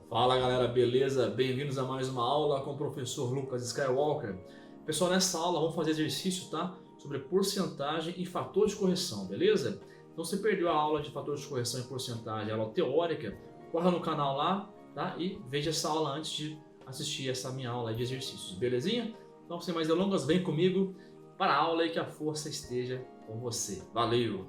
Fala galera, beleza? Bem-vindos a mais uma aula com o professor Lucas Skywalker. Pessoal, nessa aula vamos fazer exercício, tá? Sobre porcentagem e fator de correção, beleza? Então se perdeu a aula de fator de correção e porcentagem, a aula teórica, corra no canal lá, tá? E veja essa aula antes de assistir essa minha aula de exercícios, belezinha? Então sem mais delongas, vem comigo para a aula e que a força esteja com você. Valeu!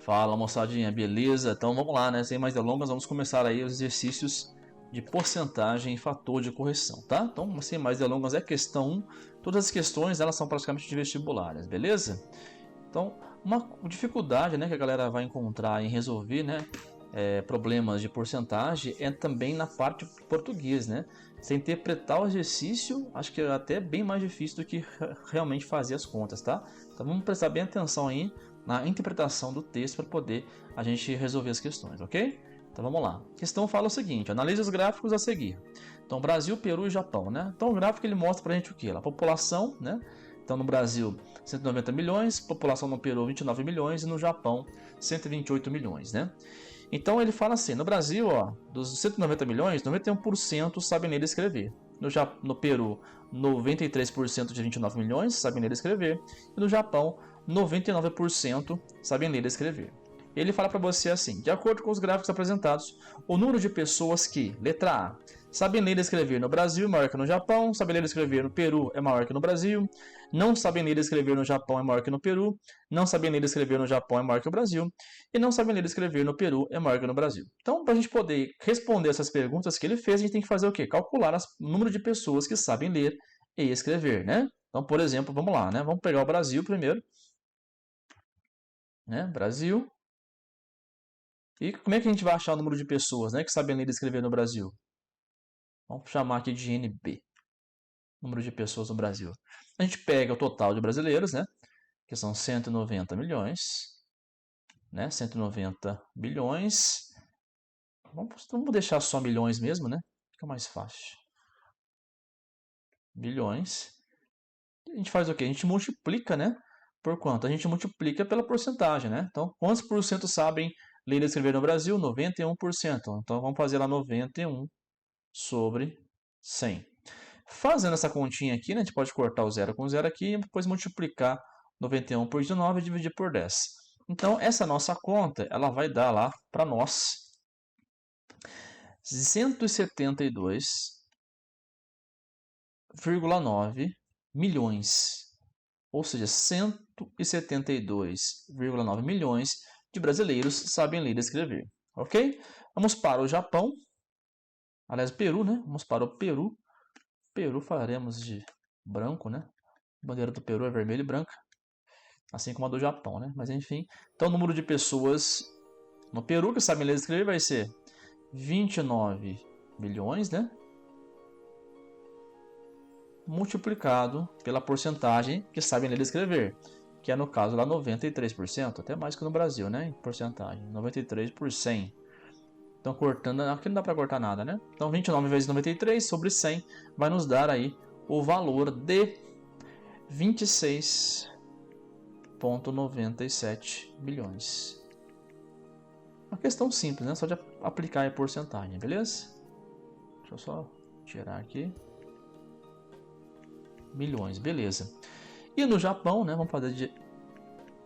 Fala moçadinha, beleza? Então vamos lá, né? Sem mais delongas, vamos começar aí os exercícios de porcentagem e fator de correção, tá? Então, sem mais delongas, é questão 1. Todas as questões, elas são praticamente de vestibulares, beleza? Então, uma dificuldade, né, que a galera vai encontrar em resolver, né, problemas de porcentagem é também na parte de português, né? Você interpretar o exercício, acho que é até bem mais difícil do que realmente fazer as contas, tá? Então vamos prestar bem atenção aí na interpretação do texto para poder a gente resolver as questões, ok? Então vamos lá. A questão fala o seguinte: analise os gráficos a seguir. Então Brasil, Peru e Japão, né? Então o gráfico ele mostra para a gente o que? A população, né? Então no Brasil 190 milhões, população no Peru 29 milhões e no Japão 128 milhões, né? Então ele fala assim: no Brasil, ó, dos 190 milhões, 91% sabem ler e escrever. No Peru, 93% de 29 milhões sabem ler e escrever. E no Japão, 99% sabem ler e escrever. Ele fala para você assim: de acordo com os gráficos apresentados, o número de pessoas que, letra A, sabem ler e escrever no Brasil é maior que no Japão, sabem ler e escrever no Peru é maior que no Brasil, não sabem ler e escrever no Japão é maior que no Peru, não sabem ler e escrever no Japão é maior que o Brasil, e não sabem ler e escrever no Peru é maior que no Brasil. Então, para a gente poder responder essas perguntas que ele fez, a gente tem que fazer o quê? Calcular o número de pessoas que sabem ler e escrever, né? Então, por exemplo, vamos lá, né? Vamos pegar o Brasil primeiro, né? Brasil. E como é que a gente vai achar o número de pessoas, né, que sabem ler e escrever no Brasil? Vamos chamar aqui de NB, número de pessoas no Brasil. A gente pega o total de brasileiros, né, que são 190 milhões, né, 190 bilhões. Vamos deixar só milhões mesmo, né? Fica mais fácil. Bilhões. E a gente faz o quê? A gente multiplica, né? Por quanto? A gente multiplica pela porcentagem, né? Então, quantos por cento sabem ler e escrever no Brasil? 91%. Então, vamos fazer lá 91 sobre 100. Fazendo essa continha aqui, né, a gente pode cortar o zero com zero aqui e depois multiplicar 91 por 19 e dividir por 10. Então, essa nossa conta, ela vai dar lá para nós 172,9 milhões. Ou seja, 172,9 milhões de brasileiros sabem ler e escrever. Ok? Vamos para o Japão. Aliás, Peru, né? Vamos para o Peru. Peru faremos de branco, né? A bandeira do Peru é vermelha e branca, assim como a do Japão, né? Mas enfim. Então o número de pessoas no Peru que sabem ler e escrever vai ser 29 milhões, né? Multiplicado pela porcentagem que sabem ler e escrever, que é no caso lá 93%, até mais que no Brasil, né? Em porcentagem, 93 por 100. Então cortando, aqui não dá para cortar nada, né? Então 29 vezes 93 sobre 100 vai nos dar aí o valor de 26,97 bilhões. Uma questão simples, né? Só de aplicar a porcentagem, beleza? Deixa eu só tirar aqui. Milhões, beleza. E no Japão, né? Vamos fazer de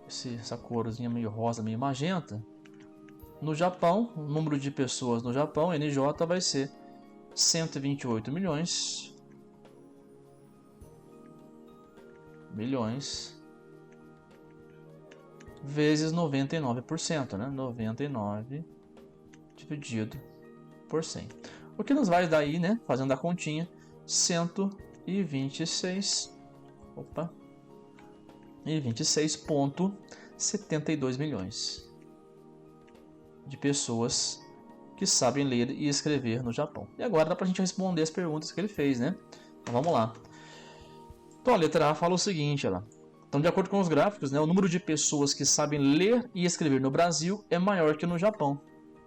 essa corzinha meio rosa, meio magenta. No Japão, o número de pessoas no Japão, NJ, vai ser 128 milhões. Vezes 99%, né? 99 dividido por 100. O que nos vai dar aí, né? Fazendo a continha, 26,72 milhões de pessoas que sabem ler e escrever no Japão. E agora dá pra gente responder as perguntas que ele fez, né? Então vamos lá. Então a letra A fala o seguinte, olha. Então, de acordo com os gráficos, né, o número de pessoas que sabem ler e escrever no Brasil é maior que no Japão.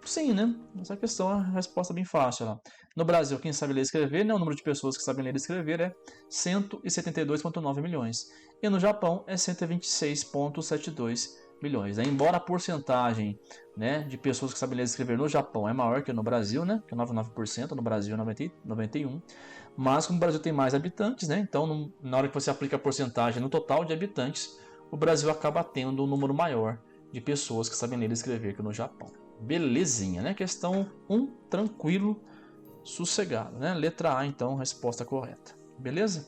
Sim, né? Essa questão é uma resposta bem fácil. Olha. No Brasil, quem sabe ler e escrever, né, o número de pessoas que sabem ler e escrever é 172,9 milhões. E no Japão é 126,72 milhões. Né? Embora a porcentagem, né, de pessoas que sabem ler e escrever no Japão é maior que no Brasil, né, que é 99%, no Brasil é 91%, mas como o Brasil tem mais habitantes, né, então na hora que você aplica a porcentagem no total de habitantes, o Brasil acaba tendo um número maior de pessoas que sabem ler e escrever que no Japão. Belezinha, né? Questão 1, tranquilo, sossegado, né? Letra A, então, resposta correta. Beleza?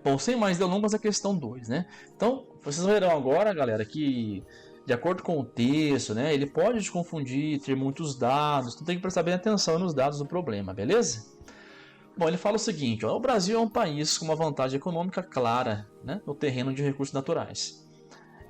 Bom, sem mais delongas, a questão 2, né? Então, vocês verão agora, galera, que de acordo com o texto, né, ele pode te confundir, ter muitos dados, então tem que prestar bem atenção nos dados do problema, beleza? Bom, ele fala o seguinte, ó, o Brasil é um país com uma vantagem econômica clara, né, no terreno de recursos naturais,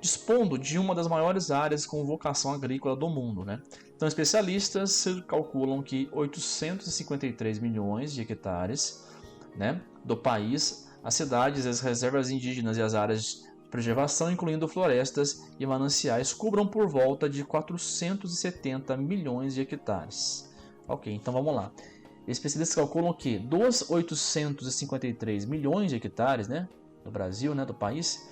dispondo de uma das maiores áreas com vocação agrícola do mundo. Né? Então, especialistas calculam que 853 milhões de hectares, né, do país, as cidades, as reservas indígenas e as áreas de preservação, incluindo florestas e mananciais, cubram por volta de 470 milhões de hectares. Ok, então vamos lá. Especialistas calculam que dos 853 milhões de hectares, né, do Brasil, né, do país,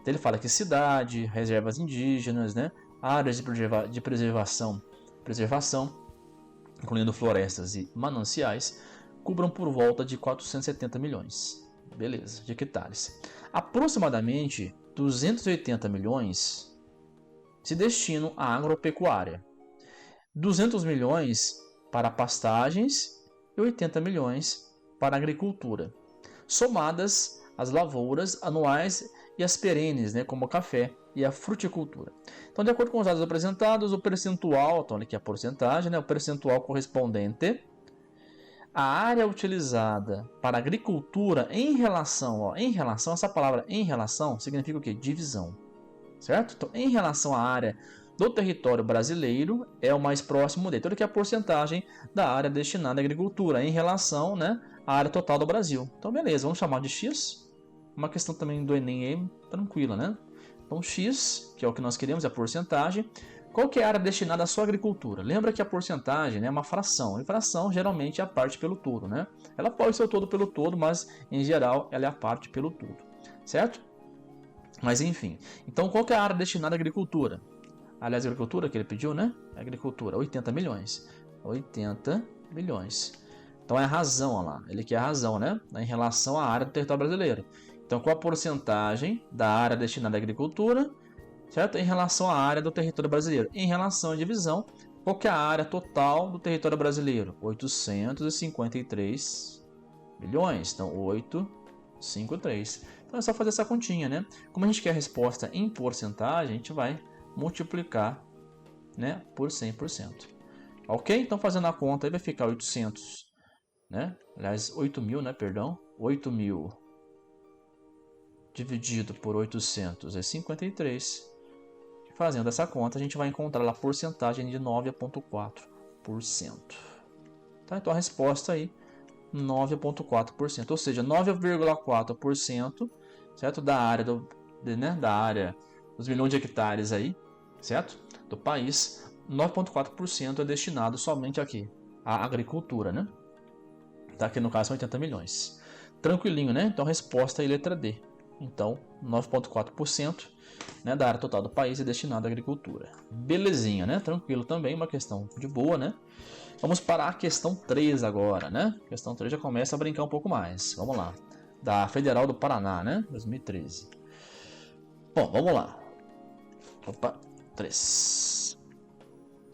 ele fala que cidade, reservas indígenas, né, áreas de preservação, incluindo florestas e mananciais, cubram por volta de 470 milhões, beleza, de hectares. Aproximadamente 280 milhões se destinam à agropecuária, 200 milhões para pastagens e 80 milhões para agricultura, somadas as lavouras anuais e as perenes, né, como o café e a fruticultura. Então, de acordo com os dados apresentados, o percentual, então aqui a porcentagem, né, o percentual correspondente à área utilizada para agricultura em relação, essa palavra em relação significa o quê? Divisão, certo? Então, em relação à área do território brasileiro, é o mais próximo dele. Então, aqui é a porcentagem da área destinada à agricultura em relação, né, à área total do Brasil. Então, beleza, vamos chamar de X. Uma questão também do Enem tranquila, né? Então, X, que é o que nós queremos, é a porcentagem. Qual que é a área destinada à sua agricultura? Lembra que a porcentagem, né, é uma fração. E fração, geralmente, é a parte pelo todo, né? Ela pode ser o todo pelo todo, mas, em geral, ela é a parte pelo todo. Certo? Mas, enfim. Então, qual que é a área destinada à agricultura? Aliás, a agricultura que ele pediu, né? Agricultura, 80 milhões. 80 milhões. Então, é a razão, olha lá. Ele quer a razão, né? Em relação à área do território brasileiro. Então, qual a porcentagem da área destinada à agricultura, certo? Em relação à área do território brasileiro? Em relação à divisão, qual que é a área total do território brasileiro? 853 milhões. Então, 853. Então, é só fazer essa continha, né? Como a gente quer a resposta em porcentagem, a gente vai multiplicar, né, por 100%. Ok? Então, fazendo a conta, aí vai ficar 800, né? Aliás, 8.000, né? Perdão. 8.000 dividido por 800 é 53. Fazendo essa conta, a gente vai encontrar a porcentagem de 9,4%. Tá? Então a resposta aí, 9,4%. Ou seja, 9,4%, certo? Da área, da área dos milhões de hectares aí, certo? Do país, 9,4% é destinado somente aqui, à agricultura, né? Tá? Aqui no caso são 80 milhões. Tranquilinho, né? Então a resposta aí, letra D. Então, 9,4%, né, da área total do país é destinada à agricultura. Belezinha, né? Tranquilo também, uma questão de boa, né? Vamos para a questão 3 agora, né? A questão 3 já começa a brincar um pouco mais. Vamos lá. Da Federal do Paraná, né? 2013. Bom, vamos lá. Opa, 3.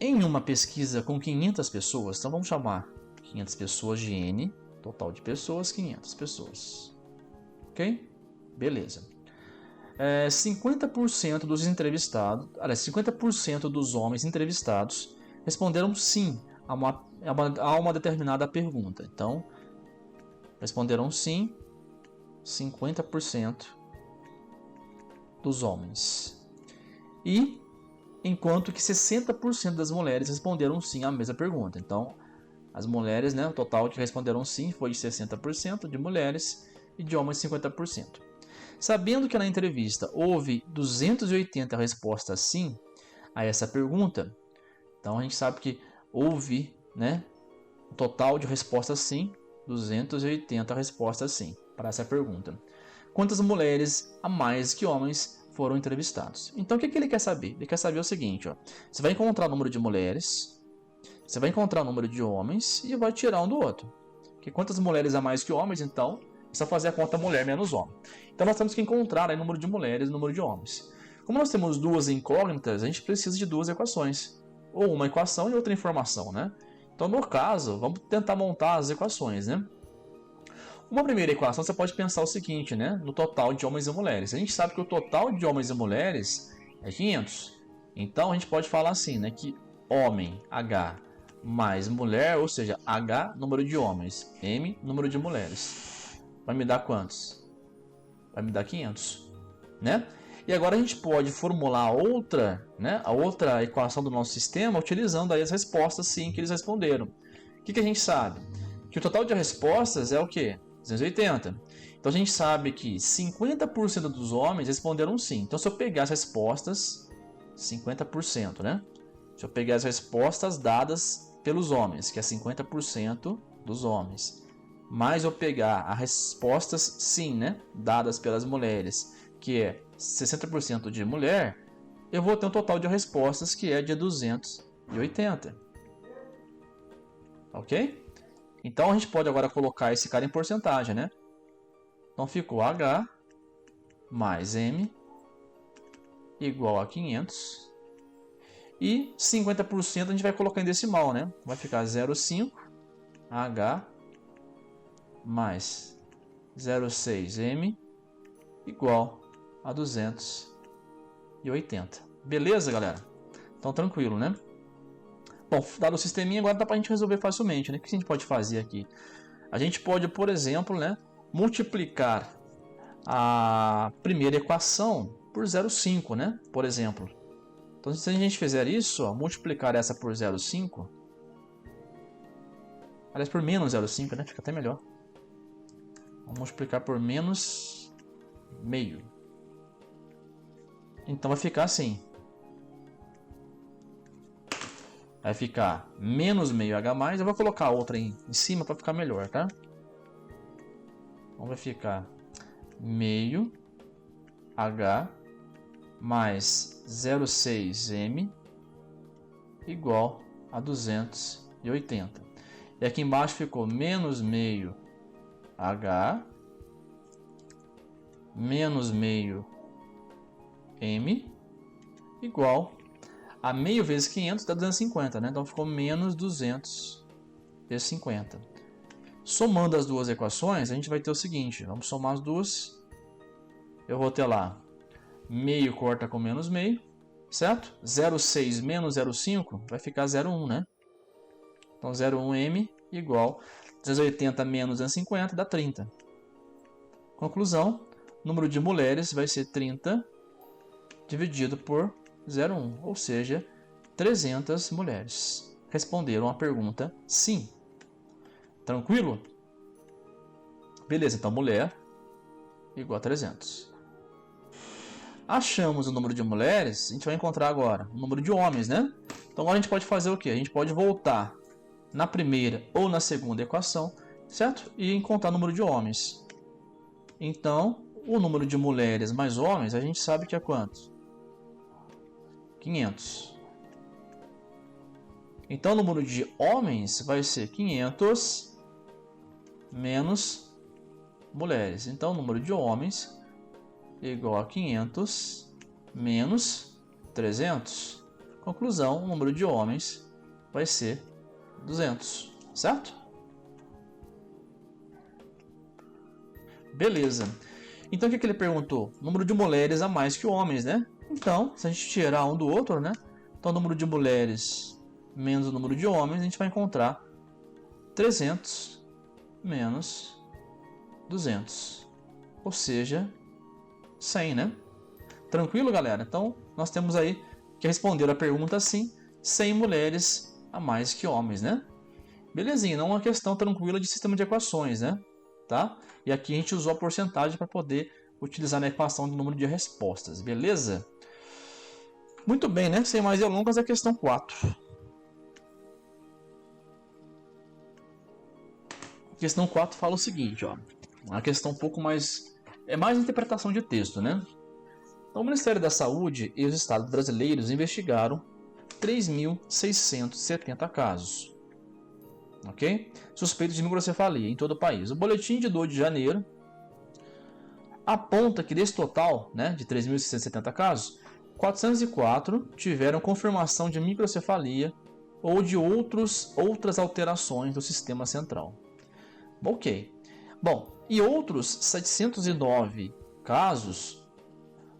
Em uma pesquisa com 500 pessoas, então vamos chamar 500 pessoas de N, total de pessoas, 500 pessoas. Ok? Beleza. 50% dos entrevistados, aliás, 50% dos homens entrevistados responderam sim a uma determinada pergunta. Então, responderam sim 50% dos homens. E enquanto que 60% das mulheres responderam sim à mesma pergunta. Então, as mulheres, né, o total que responderam sim foi de 60% de mulheres e de homens 50%. Sabendo que na entrevista houve 280 respostas sim a essa pergunta, então a gente sabe que houve, né, um total de respostas sim, 280 respostas sim para essa pergunta. Quantas mulheres a mais que homens foram entrevistados. Então o que ele quer saber? Ele quer saber o seguinte, ó. Você vai encontrar o número de mulheres, você vai encontrar o número de homens e vai tirar um do outro. Porque quantas mulheres a mais que homens, então, é só fazer a conta mulher menos homem. Então nós temos que encontrar aí o número de mulheres e o número de homens. Como nós temos duas incógnitas, a gente precisa de duas equações. Ou uma equação e outra informação, né? Então, no caso, vamos tentar montar as equações, né? Uma primeira equação, você pode pensar o seguinte, né? No total de homens e mulheres. A gente sabe que o total de homens e mulheres é 500. Então, a gente pode falar assim, né? Que homem, H, mais mulher, ou seja, H, número de homens, M, número de mulheres. Vai me dar quantos? Vai me dar 500, né? E agora a gente pode formular outra, né? A outra equação do nosso sistema utilizando aí as respostas, sim, que eles responderam. O que a gente sabe? Que o total de respostas é o quê? 280. Então a gente sabe que 50% dos homens responderam sim. Então se eu pegar as respostas, 50%, né? Se eu pegar as respostas dadas pelos homens, que é 50% dos homens, mais eu pegar as respostas sim, né? Dadas pelas mulheres, que é 60% de mulher, eu vou ter um total de respostas que é de 280. Ok? Então a gente pode agora colocar esse cara em porcentagem, né? Então ficou H mais M igual a 500. E 50% a gente vai colocar em decimal, né? Vai ficar 0,5 H mais 0,6 M igual a 280. Beleza, galera? Então tranquilo, né? Bom, dado o sisteminha, agora dá pra gente resolver facilmente, né? O que a gente pode fazer aqui? A gente pode, por exemplo, né, multiplicar a primeira equação por 0,5, né? Por exemplo. Então, se a gente fizer isso, ó, multiplicar essa por 0,5, aliás, por menos 0,5, né? Fica até melhor. Vamos multiplicar por menos meio. Então vai ficar assim. Vai ficar menos meio H+. Eu vou colocar a outra em cima para ficar melhor, tá? Então vai ficar meio H mais 0,6 M igual a 280. E aqui embaixo ficou menos meio H menos meio M igual a meio vezes 500 dá 250, né? Então ficou menos 250. Somando as duas equações, a gente vai ter o seguinte. Vamos somar as duas. Eu vou ter lá meio corta com menos meio, certo? 0,6 menos 0,5 vai ficar 0,1, né? Então 0,1M igual 280 menos 250 dá 30. Conclusão, o número de mulheres vai ser 30 dividido por 0,1, ou seja, 300 mulheres responderam a pergunta sim. Tranquilo? Beleza, então mulher igual a 300. Achamos o número de mulheres, a gente vai encontrar agora o número de homens, né? Então agora a gente pode fazer o quê? A gente pode voltar na primeira ou na segunda equação, certo? E encontrar o número de homens. Então, o número de mulheres mais homens, a gente sabe que é quanto? 500. Então, o número de homens vai ser 500 menos mulheres. Então, o número de homens é igual a 500 menos 300. Conclusão, o número de homens vai ser 200, certo? Beleza. Então, o que ele perguntou? Número de mulheres a mais que homens, né? Então, se a gente tirar um do outro, né? Então, o número de mulheres menos o número de homens, a gente vai encontrar 300 menos 200. Ou seja, 100, né? Tranquilo, galera? Então, nós temos aí que responder a pergunta sim, 100 mulheres a mais que homens, né? Belezinha, não é uma questão tranquila de sistema de equações, né? Tá? E aqui a gente usou a porcentagem para poder utilizar na equação do número de respostas, beleza? Muito bem, né? Sem mais delongas, a questão 4. A questão 4 fala o seguinte, ó. Uma questão um pouco mais... É mais interpretação de texto, né? Então, o Ministério da Saúde e os estados brasileiros investigaram 3.670 casos, ok? Suspeitos de microcefalia em todo o país. O boletim de 2 de janeiro aponta que desse total, né, de 3.670 casos, 404 tiveram confirmação de microcefalia ou de outras alterações do sistema central. Ok. Bom, e outros 709 casos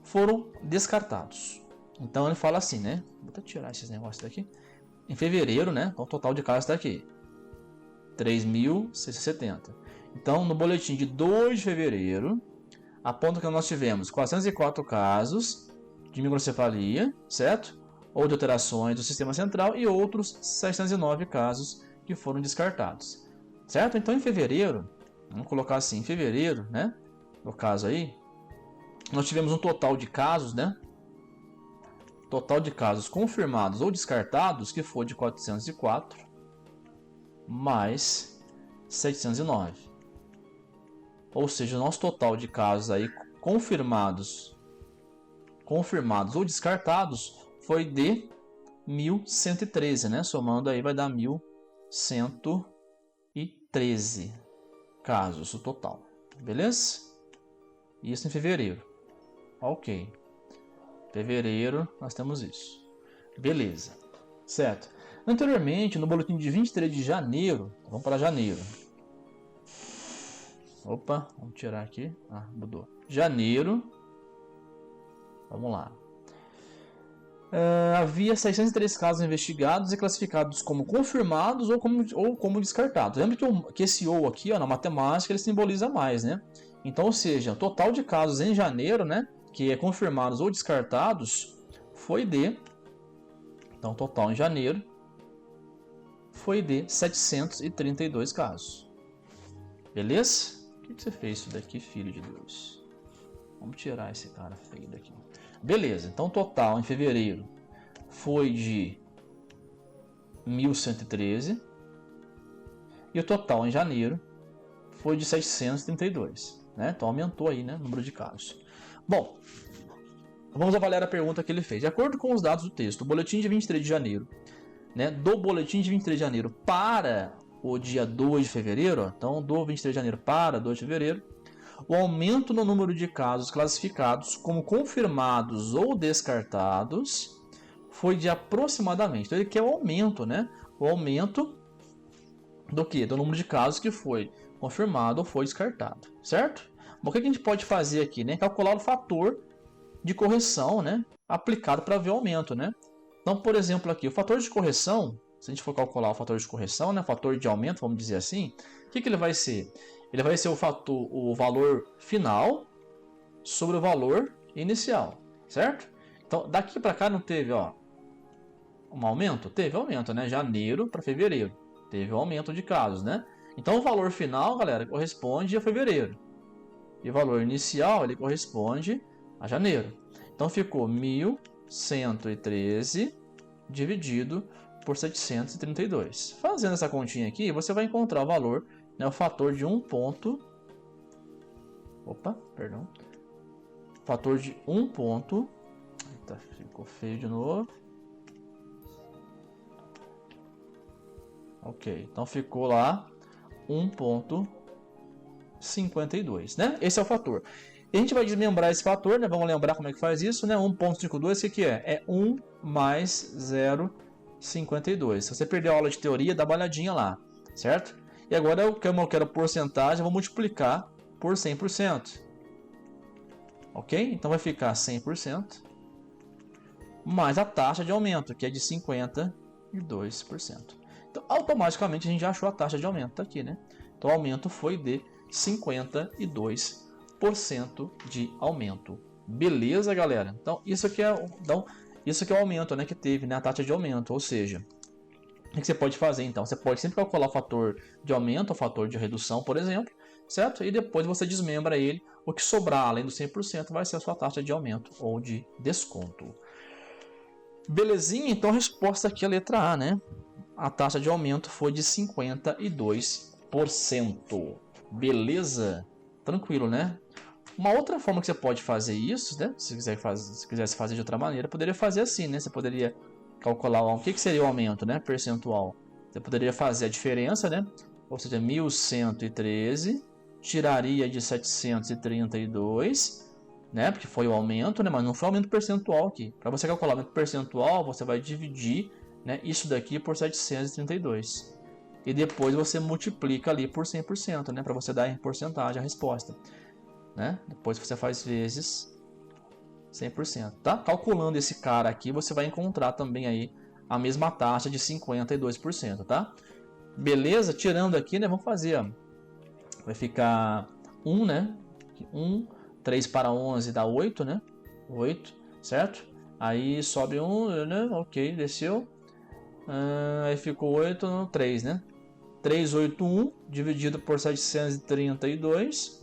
foram descartados. Então ele fala assim, né? Vou até tirar esses negócios daqui. Em fevereiro, né? O total de casos está aqui. 3.670. Então, no boletim de 2 de fevereiro, aponta que nós tivemos 404 casos de microcefalia, certo? Ou de alterações do sistema central e outros 609 casos que foram descartados, certo? Então, em fevereiro, vamos colocar assim, em fevereiro, né? No caso aí, nós tivemos um total de casos, né? Total de casos confirmados ou descartados que foi de 404 mais 709. Ou seja, o nosso total de casos aí confirmados ou descartados foi de 1.113, né? Somando aí vai dar 1.113 casos o total, beleza? Isso em fevereiro. Ok. Fevereiro nós temos isso. Beleza. Certo. Anteriormente, no boletim de 23 de janeiro, vamos para janeiro. Opa, vamos tirar aqui. Ah, mudou. Janeiro. Vamos lá. Havia 603 casos investigados e classificados como confirmados ou como descartados. Lembra que esse ou aqui, ó, na matemática, ele simboliza mais, né? Então, ou seja, o total de casos em janeiro, né, que é confirmados ou descartados, foi de... Então, o total em janeiro foi de 732 casos. Beleza? Por que você fez isso daqui, filho de Deus? Vamos tirar esse cara feio daqui. Beleza, então o total em fevereiro foi de 1.113 e o total em janeiro foi de 732, né? Então aumentou aí, né, o número de casos. Bom, vamos avaliar a pergunta que ele fez. De acordo com os dados do texto, o boletim de 23 de janeiro, né, do boletim de 23 de janeiro para o dia 2 de fevereiro, ó, então do 23 de janeiro para 2 de fevereiro, o aumento no número de casos classificados como confirmados ou descartados foi de aproximadamente. Então ele quer o aumento, né? O aumento do que? Do número de casos que foi confirmado ou foi descartado, certo? Bom, o que a gente pode fazer aqui, né? Calcular o fator de correção, né, aplicado para ver o aumento, né? Então, por exemplo, aqui o fator de correção, se a gente for calcular o fator de correção, né, fator de aumento, vamos dizer assim, o que ele vai ser? Ele vai ser o valor final sobre o valor inicial, certo? Então, daqui para cá não teve, ó, um aumento? Teve aumento, né? Janeiro para fevereiro. Teve um aumento de casos, né? Então, o valor final, galera, corresponde a fevereiro. E o valor inicial, ele corresponde a janeiro. Então, ficou 1.113 dividido por 732. Fazendo essa continha aqui, você vai encontrar o valor, né, o fator de 1 ponto... Opa, perdão. Fator de 1 ponto... Eita, ficou feio de novo. Ok, então ficou lá 1.52, né? Esse é o fator. E a gente vai desmembrar esse fator, né? Vamos lembrar como é que faz isso, né? 1.52, o que é? É 1 mais 0,52. Se você perdeu a aula de teoria, dá uma olhadinha lá, certo? E agora, como eu quero porcentagem, eu vou multiplicar por 100%. Ok? Então vai ficar 100% mais a taxa de aumento, que é de 52%. Então, automaticamente, a gente já achou a taxa de aumento, tá aqui, né? Então, o aumento foi de 52% de aumento. Beleza, galera? Então, isso aqui é o aumento, né, que teve, né, a taxa de aumento. Ou seja, o que você pode fazer, então? Você pode sempre calcular o fator de aumento, o fator de redução, por exemplo, certo? E depois você desmembra ele. O que sobrar, além do 100%, vai ser a sua taxa de aumento ou de desconto. Belezinha? Então, a resposta aqui é a letra A, né? A taxa de aumento foi de 52%. Beleza? Tranquilo, né? Uma outra forma que você pode fazer isso, né? Se quisesse fazer de outra maneira, poderia fazer assim, né? Você poderia calcular o que seria o aumento, né? Percentual. Você poderia fazer a diferença, né? Ou seja, 1.113 tiraria de 732, né? Porque foi o aumento, né? Mas não foi o aumento percentual aqui. Para você calcular o aumento percentual, você vai dividir, né, isso daqui por 732. E depois você multiplica ali por 100%, né? Para você dar em porcentagem a resposta, né? Depois você faz vezes 100%, tá? Calculando esse cara aqui, você vai encontrar também aí a mesma taxa de 52%, tá? Beleza? Tirando aqui, né? Vamos fazer, ó. Vai ficar 1, né? 1, 3 para 11 dá 8, né? 8, certo? Aí sobe 1, né? Ok, desceu. Aí ficou 8, não, 3, né? 381 dividido por 732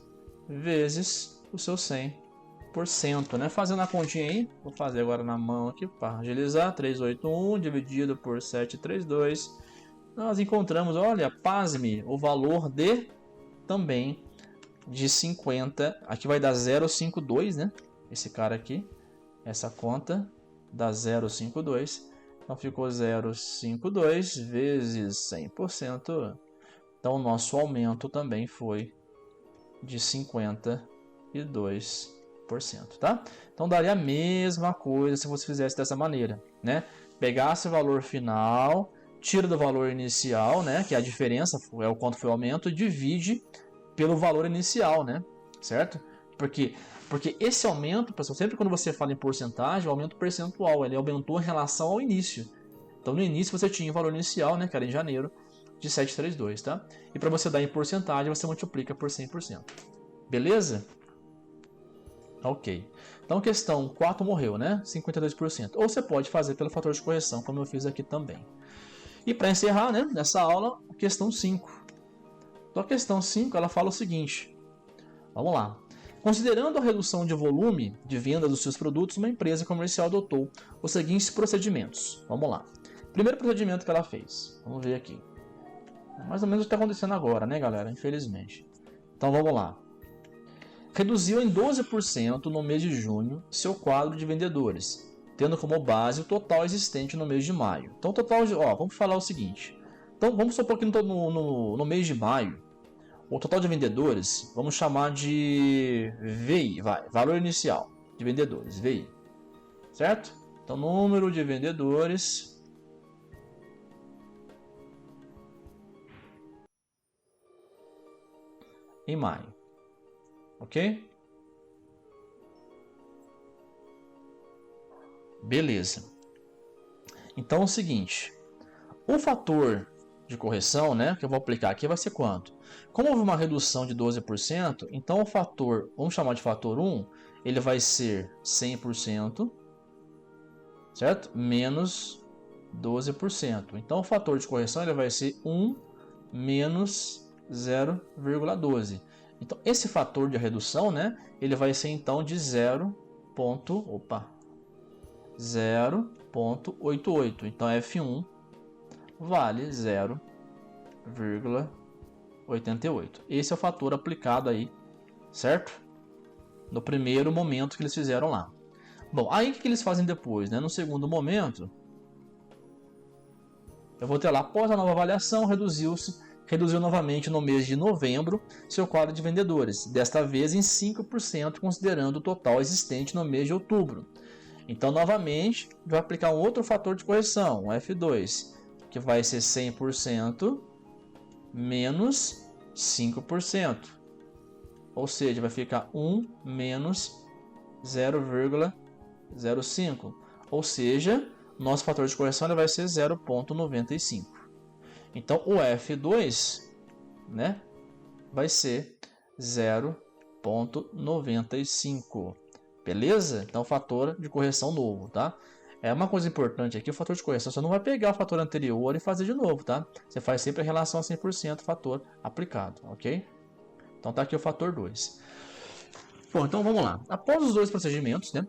vezes o seu 100%, né? Fazendo a continha aí, vou fazer agora na mão aqui para agilizar. 381 dividido por 732. Nós encontramos, olha, pasme, o valor de também de 50. Aqui vai dar 0,52, né? Esse cara aqui, essa conta dá 0,52. Então ficou 0,52 vezes 100%. Então o nosso aumento também foi de 52%, tá? Então daria a mesma coisa se você fizesse dessa maneira, né? Pegasse o valor final, tira do valor inicial, né? Que é a diferença, é o quanto foi o aumento, e divide pelo valor inicial, né? Certo? Porque esse aumento, pessoal, sempre quando você fala em porcentagem, o aumento percentual, ele aumentou em relação ao início. Então no início você tinha o valor inicial, né, que era em janeiro, de 732, tá? E para você dar em porcentagem, você multiplica por 100%. Beleza? Ok. Então questão 4 morreu, né? 52%. Ou você pode fazer pelo fator de correção, como eu fiz aqui também. E para encerrar, né, nessa aula, a questão 5. Então a questão 5, ela fala o seguinte. Vamos lá. Considerando a redução de volume de venda dos seus produtos, uma empresa comercial adotou os seguintes procedimentos. Vamos lá. Primeiro procedimento que ela fez. Vamos ver aqui. Mais ou menos o que está acontecendo agora, né, galera? Infelizmente. Então vamos lá. Reduziu em 12% no mês de junho seu quadro de vendedores, tendo como base o total existente no mês de maio. Então, total de, vamos falar o seguinte. Então, vamos supor que no mês de maio, o total de vendedores, vamos chamar de VI, valor inicial de vendedores, VI, certo? Então, número de vendedores em maio, ok? Beleza. Então, é o seguinte, o fator de correção, né, que eu vou aplicar aqui vai ser quanto? Como houve uma redução de 12%, então o fator, vamos chamar de fator 1, ele vai ser 100%, certo? Menos 12%. Então o fator de correção ele vai ser 1 menos 0,12. Então esse fator de redução, né, ele vai ser então de 0,88. Então F1 vale 0,88. Esse é o fator aplicado aí, certo? No primeiro momento que eles fizeram lá. Bom, aí o que eles fazem depois, né? No segundo momento, eu vou ter lá, após a nova avaliação, reduziu novamente no mês de novembro seu quadro de vendedores, desta vez em 5%, considerando o total existente no mês de outubro. Então, novamente, vai aplicar um outro fator de correção, o F2, que vai ser 100% menos 5%. Ou seja, vai ficar 1 menos 0,05. Ou seja, nosso fator de correção ele vai ser 0,95. Então, o F2, né, vai ser 0,95. Beleza? Então, fator de correção novo, tá? É uma coisa importante aqui, o fator de correção, você não vai pegar o fator anterior e fazer de novo, tá? Você faz sempre em relação a 100% fator aplicado, ok? Então tá aqui o fator 2. Bom, então vamos lá. Após os dois procedimentos, né,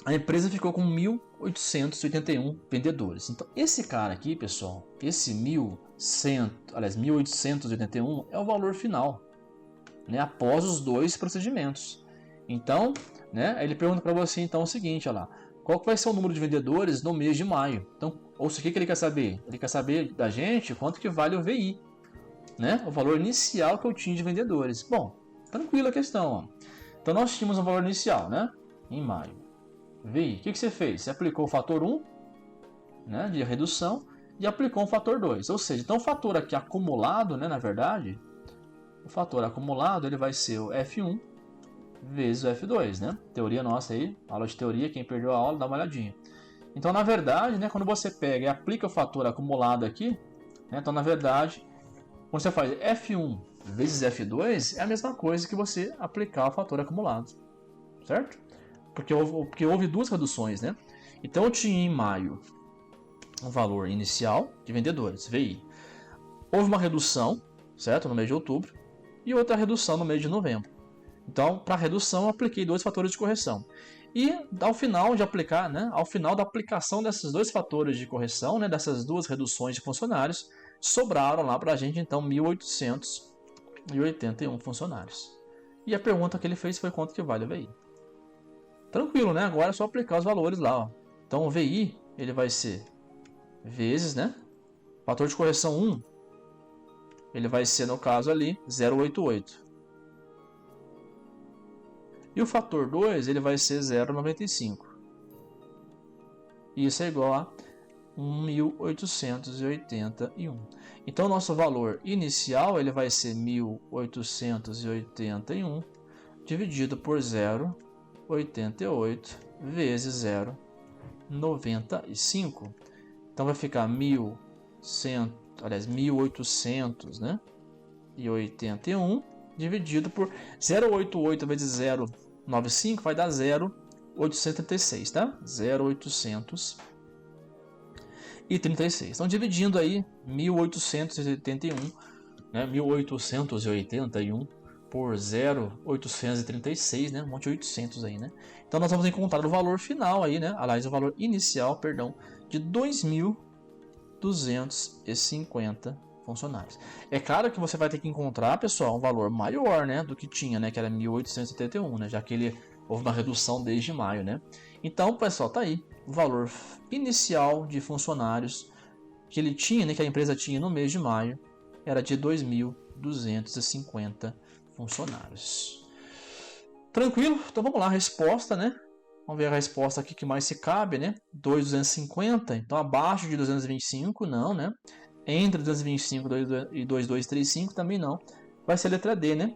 a empresa ficou com 1.881 vendedores. Então esse cara aqui, pessoal, esse 1.881 é o valor final, né, após os dois procedimentos. Então, né, ele pergunta para você então o seguinte, olha lá, qual que vai ser o número de vendedores no mês de maio? Então, ou seja, o que ele quer saber? Ele quer saber da gente quanto que vale o VI, né? O valor inicial que eu tinha de vendedores. Bom, tranquila a questão, ó. Então nós tínhamos um valor inicial, né? Em maio. VI, o que você fez? Você aplicou o fator 1, né, de redução, e aplicou um fator 2. Ou seja, então o fator aqui acumulado, né, na verdade, o fator acumulado ele vai ser o F1 vezes o F2, né? Teoria nossa aí, aula de teoria, quem perdeu a aula, dá uma olhadinha. Então, na verdade, né, quando você pega e aplica o fator acumulado aqui, né, então, na verdade, quando você faz F1 vezes F2, é a mesma coisa que você aplicar o fator acumulado, certo? Porque houve duas reduções, né? Então, eu tinha em maio um valor inicial de vendedores, VI. Houve uma redução, certo? No mês de outubro, e outra redução no mês de novembro. Então, para redução, eu apliquei dois fatores de correção. E ao final de aplicar, né, ao final da aplicação desses dois fatores de correção, né, dessas duas reduções de funcionários, sobraram lá para a gente então 1.881 funcionários. E a pergunta que ele fez foi quanto que vale o VI. Tranquilo, né? Agora é só aplicar os valores lá. Ó. Então o VI ele vai ser vezes, né? Fator de correção 1, ele vai ser no caso ali 0,88. E o fator 2 ele vai ser 0,95. Isso é igual a 1.881. Então o nosso valor inicial ele vai ser 1.881 dividido por 0,88 vezes 0,95. Então vai ficar 1.800, né? E 81 dividido por 0,88 vezes 0,95 vai dar 0,836, tá? 0,836. Então dividindo aí 1.881, né? 1.881 por 0,836, né? Um monte de 800 aí, né? Então nós vamos encontrar o valor final aí, né? Aliás, o valor inicial, perdão, de 2.250 funcionários. É claro que você vai ter que encontrar, pessoal, um valor maior, né, do que tinha, né, que era 1.871, né, já que houve uma redução desde maio, né. Então, pessoal, tá aí o valor inicial de funcionários que ele tinha, né, que a empresa tinha no mês de maio, era de 2.250 funcionários. Tranquilo? Então vamos lá, a resposta, né? Vamos ver a resposta aqui que mais se cabe, né? 2.250, então abaixo de 225, não, né? Entre 225 e 2235 também não. Vai ser a letra D, né?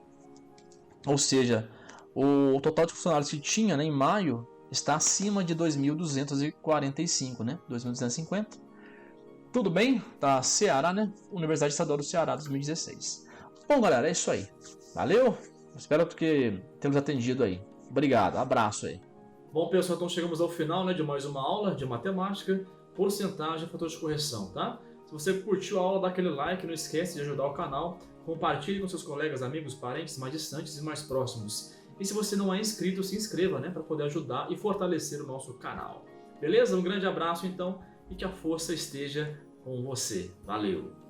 Ou seja, o total de funcionários que tinha, né, em maio está acima de 2.245, né? 2.250. Tudo bem? Tá Ceará, né? Universidade Estadual do Ceará 2016. Bom, galera, é isso aí. Valeu? Espero que tenhamos atendido aí. Obrigado, abraço aí. Bom, pessoal, então chegamos ao final, né, de mais uma aula de matemática, porcentagem e fator de correção, tá? Se você curtiu a aula, dá aquele like, não esquece de ajudar o canal, compartilhe com seus colegas, amigos, parentes mais distantes e mais próximos. E se você não é inscrito, se inscreva, né, para poder ajudar e fortalecer o nosso canal. Beleza? Um grande abraço então e que a força esteja com você. Valeu!